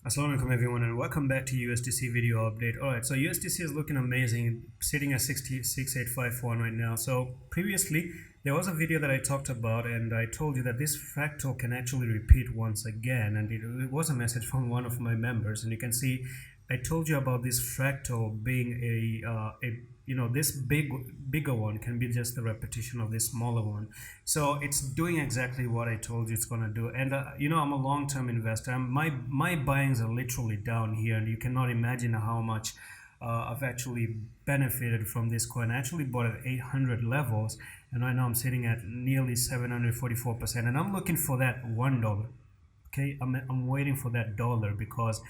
Assalamualaikum everyone and welcome back to USDC video update. Alright, so USDC is looking amazing, sitting at 66854 right now. So previously there was a video that I talked about and I told you that this fractal can actually repeat once again, and it was a message from one of my members, and you can see I told you about this fractal being this bigger one can be just a repetition of this smaller one. So it's doing exactly what I told you it's gonna do. And I'm a long-term investor. My buyings are literally down here, and you cannot imagine how much I've actually benefited from this coin. I actually bought at 800 levels, and right now I'm sitting at nearly 744%, and I'm looking for that $1. Okay, I'm waiting for that dollar because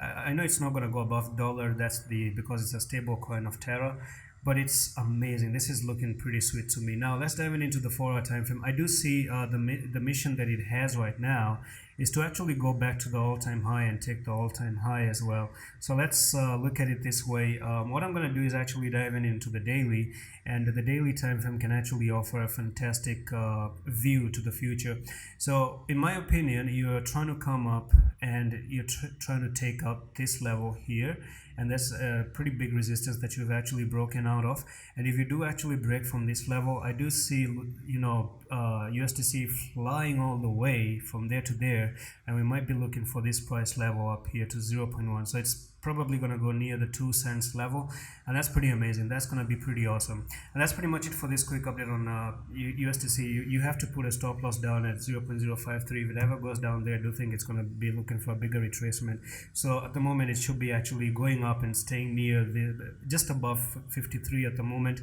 I know it's not going to go above dollar. That's because it's a stable coin of Terra, but it's amazing. This is looking pretty sweet to me. Now let's dive into the 4-hour time frame. I do see the mission that it has right now is to actually go back to the all-time high and take the all-time high as well. So let's look at it this way. What I'm going to do is actually dive into the daily, and the daily time frame can actually offer a fantastic view to the future. So in my opinion, you're trying to come up and you're trying to take up this level here, and that's a pretty big resistance that you've actually broken out of. And if you do actually break from this level, I do see USDC flying all the way from there to there, and we might be looking for this price level up here to 0.1. So it's probably going to go near the 2 cents level, and that's pretty amazing. That's going to be pretty awesome. And that's pretty much it for this quick update on USDC. You have to put a stop loss down at 0.053. If it ever goes down there, I do think it's going to be looking for a bigger retracement. So at the moment it should be actually going up and staying near just above 53 at the moment.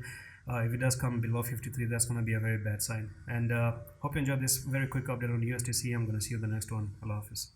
If it does come below 53, that's going to be a very bad sign. And hope you enjoyed this very quick update on USDC. I'm going to see you in the next one. Allah Hafiz.